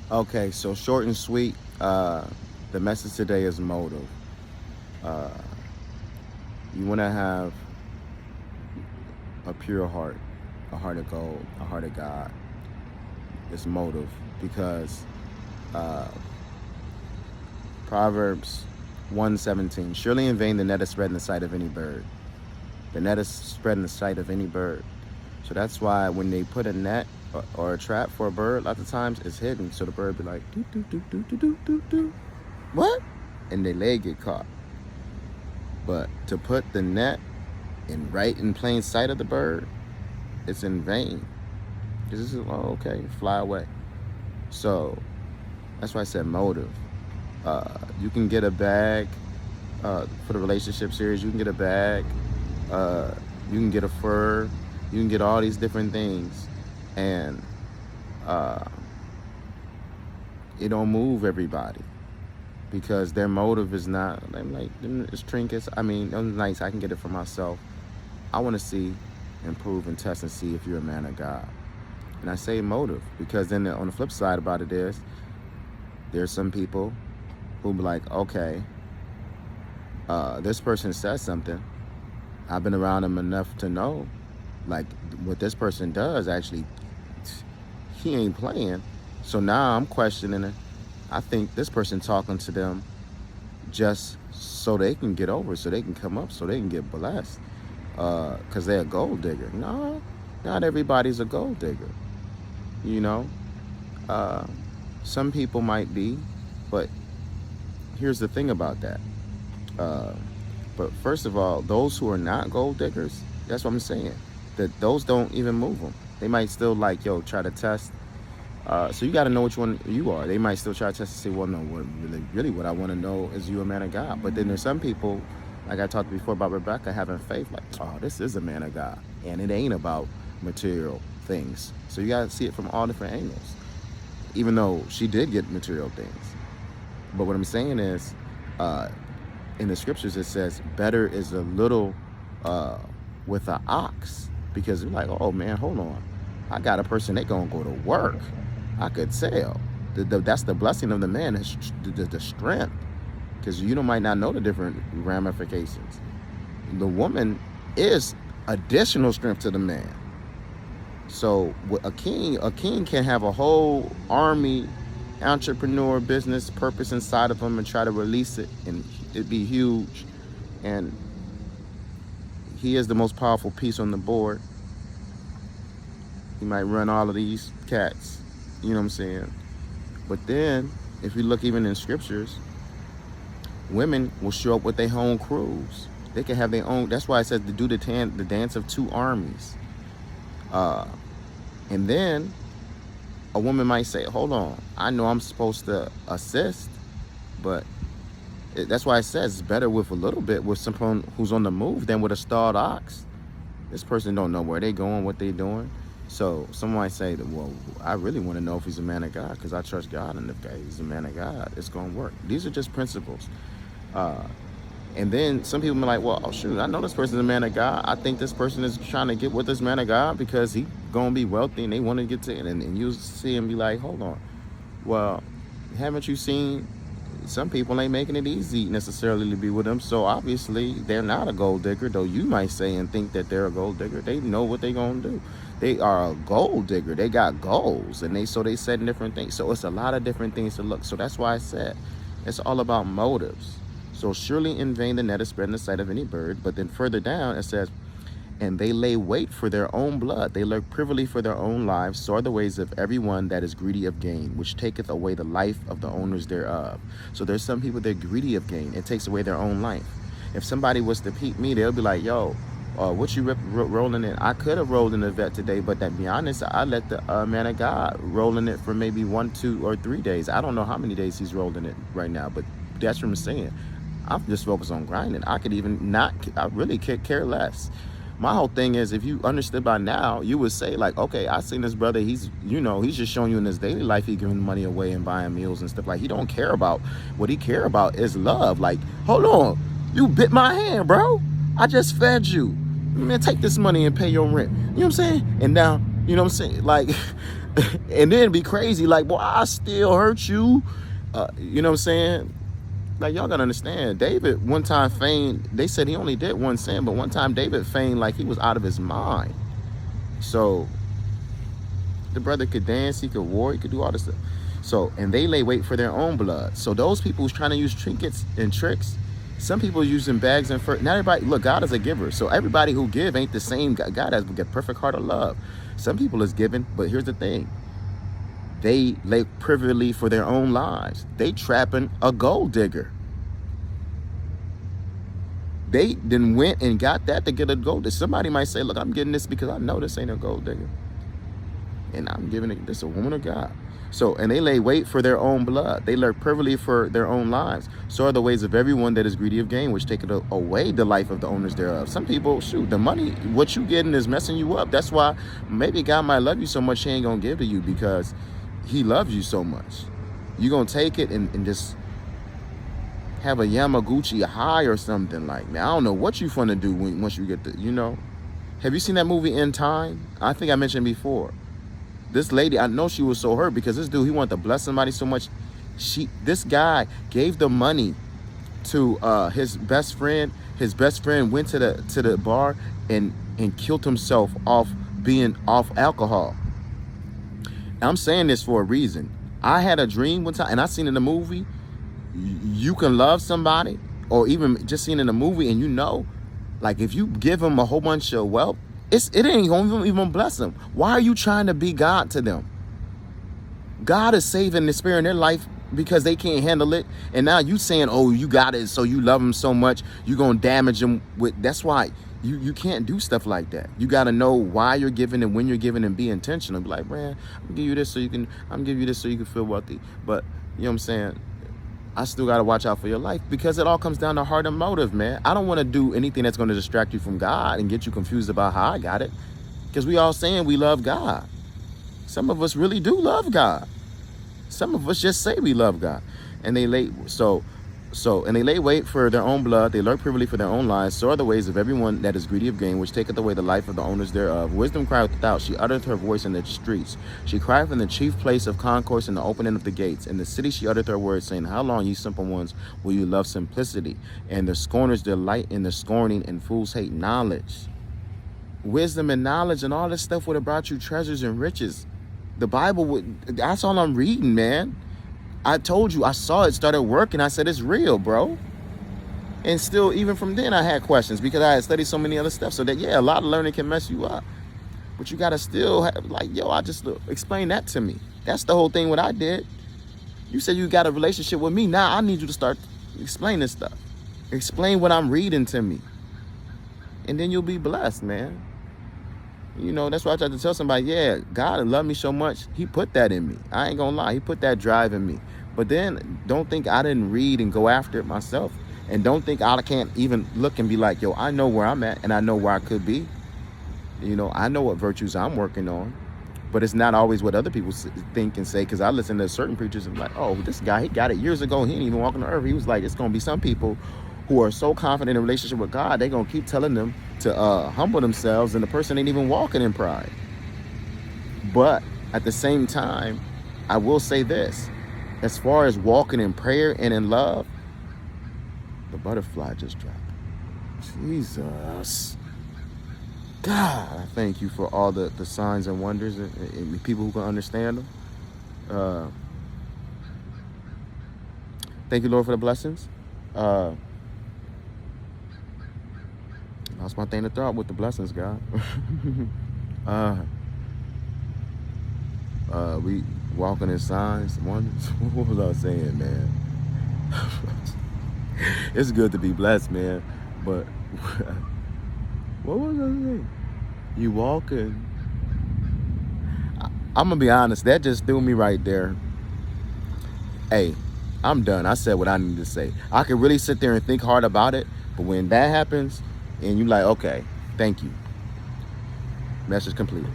Okay, so short and sweet. The message today is motive. Uh, you want to have a pure heart, a heart of gold, a heart of God. It's motive because uh, Proverbs 1:17. Surely in vain the net is spread in the sight of any bird. The net is spread in the sight of any bird. So that's why when they put a net or a trap for a bird, lots of times it's hidden. So the bird be like, doo, doo, doo, doo, doo, doo, doo, doo. What? And their leg get caught. But to put the net right in plain sight of the bird, it's in vain. Because this is, oh, okay, fly away. So that's why I said motive. You can get a bag for the relationship series. You can get a bag. Uh, you can get a fur. You can get all these different things, and uh, it don't move everybody because their motive is not. I'm like, it's trinkets. I mean, those nice. I can get it for myself. I want to see, improve, and test and see if you're a man of God. And I say motive because then on the flip side about it is, there's some people who be like, okay, this person says something. I've been around them enough to know, like, what this person does actually, he ain't playing. So now I'm questioning it. I think this person talking to them just so they can get over, so they can come up, so they can get blessed, because they're a gold digger. No, not everybody's a gold digger. You know, uh, some people might be, but here's the thing about that. Uh, but first of all, those who are not gold diggers, that's what I'm saying. That those don't even move them. They might still like, yo, try to test. So you got to know which one you are. They might still try to test and say, well, no, what really, what I want to know is you a man of God. But then there's some people, like I talked before about Rebecca having faith, like, oh, this is a man of God, and it ain't about material things. So you got to see it from all different angles. Even though she did get material things, but what I'm saying is, uh, in the scriptures it says better is a little uh, with an ox, because you're like, oh man, hold on, I got a person that gonna go to work. I could tell. That's the blessing of the man, is the strength, because you might not know the different ramifications. The woman is additional strength to the man. So a king can have a whole army, entrepreneur, business purpose inside of him and try to release it, and it'd be huge. And he is the most powerful piece on the board. He might run all of these cats, you know what I'm saying? But then, if you look even in scriptures, women will show up with their own crews. They can have their own. That's why it says to do the dance of two armies. Uh, and then a woman might say, hold on, I know I'm supposed to assist, but that's why it says it's better with a little bit with someone who's on the move than with a stalled ox. This person don't know where they going, what they doing. So someone might say that, well, I really want to know if he's a man of God because I trust God, and if he's a man of God, it's going to work. These are just principles. Uh, and then some people be like, well, oh, shoot, I know this person's a man of God. I think this person is trying to get with this man of God because he going to be wealthy and they want to get to it. And you see him be like, hold on. Well, haven't you seen some people ain't making it easy necessarily to be with them? So obviously they're not a gold digger, though you might say and think that they're a gold digger. They know what they're going to do. They are a gold digger. They got goals, and they said different things. So it's a lot of different things to look. So that's why I said it's all about motives. So surely in vain the net is spread in the sight of any bird. But then further down it says, and they lay wait for their own blood. They lurk privily for their own lives. So are the ways of everyone that is greedy of gain, which taketh away the life of the owners thereof. So there's some people that are greedy of gain. It takes away their own life. If somebody was to peep me, they'll be like, yo, what you rolling in? I could have rolled in the vet today, but to be honest, I let the man of God roll in it for maybe 1, 2, or 3 days. I don't know how many days he's rolling it right now, but that's what I'm saying. I'm just focused on grinding. I could even not, I really could care less. My whole thing is, if you understood by now, you would say like, okay, I seen this brother, he's just showing you in his daily life, he giving money away and buying meals and stuff. Like, he don't care about, what he care about is love. Like, hold on, you bit my hand, bro. I just fed you. Man, take this money and pay your rent. You know what I'm saying? And now, you know what I'm saying? Like, And then be crazy, like, boy, I still hurt you. You know what I'm saying? Like, y'all gotta understand, David one time feigned, they said he only did one sin, but one time David feigned like he was out of his mind. So the brother could dance, he could war, he could do all this stuff. So, and they lay wait for their own blood. So those people who's trying to use trinkets and tricks, some people using bags and fur. Not everybody, look, God is a giver. So everybody who give ain't the same. God has a perfect heart of love. Some people is giving, but here's the thing. They lay privily for their own lives. They trapping a gold digger. They then went and got that to get a gold digger. Somebody might say, look, I'm getting this because I know this ain't a gold digger. And I'm giving it, this a woman of God. So, and they lay wait for their own blood. They lurk privily for their own lives. So are the ways of everyone that is greedy of gain, which taketh away the life of the owners thereof. Some people, shoot, the money, what you getting is messing you up. That's why maybe God might love you so much he ain't going to give to you, because he loves you so much. You're going to take it and just have a Yamaguchi high or something like, man, I don't know what you finna do once you get the, you know. Have you seen that movie In Time? I think I mentioned before. This lady, I know she was so hurt because this dude, he wanted to bless somebody so much. This guy gave the money to his best friend. His best friend went to the bar and killed himself off being off alcohol. I'm saying this for a reason. I had a dream one time, and I seen in the movie, you can love somebody, or even just seen in a movie, and you know, like if you give them a whole bunch of wealth, it ain't gonna even bless them. Why are you trying to be God to them? God is saving the spirit in their life because they can't handle it, and now you saying, oh, you got it, so you love them so much, you gonna damage them with. That's why you can't do stuff like that. You got to know why you're giving and when you're giving, and be intentional. Be like, man, I'm gonna give you this so you can. I'm gonna give you this so you can feel wealthy. But you know what I'm saying? I still got to watch out for your life, because it all comes down to heart and motive, man. I don't want to do anything that's going to distract you from God and get you confused about how I got it, because we all saying we love God. Some of us really do love God. Some of us just say we love God, and they lay and they lay wait for their own blood. They lurk privily for their own lives. So are the ways of everyone that is greedy of gain, which taketh away the life of the owners thereof. Wisdom crieth without; she uttereth her voice in the streets. She crieth in the chief place of concourse, in the opening of the gates. In the city she uttereth her words, saying, how long, ye simple ones, will you love simplicity? And the scorners delight in the scorning, and fools hate knowledge. Wisdom and knowledge and all this stuff would have brought you treasures and riches. The Bible would. That's all I'm reading, man. I told you, I saw it started working. I said, it's real, bro. And still, even from then, I had questions, because I had studied so many other stuff. So that, yeah, a lot of learning can mess you up. But you got to still have, like, yo, explain that to me. That's the whole thing what I did. You said you got a relationship with me. Now I need you to start explaining this stuff. Explain what I'm reading to me. And then you'll be blessed, man. You know, that's why I tried to tell somebody, yeah, God loved me so much, he put that in me. I ain't gonna lie, he put that drive in me. But then don't think I didn't read and go after it myself. And don't think I can't even look and be like, yo, I know where I'm at, and I know where I could be. You know, I know what virtues I'm working on. But it's not always what other people think and say, because I listen to certain preachers and like, oh, this guy, he got it years ago. He didn't even walk on the earth. He was like, it's going to be some people who are so confident in a relationship with God, they're going to keep telling them to humble themselves, and the person ain't even walking in pride. But at the same time, I will say this. As far as walking in prayer and in love, the butterfly just dropped. Jesus. God, I thank you for all the signs and wonders and people who can understand them. Thank you, Lord, for the blessings. Lost my thing of thought with the blessings, God. We walking in signs, wonders. What was I saying, man? It's good to be blessed, man. But what was I saying? You walking. I'm gonna be honest. That just threw me right there. Hey, I'm done. I said what I need to say. I could really sit there and think hard about it, but when that happens, and you like, okay, thank you. Message completed.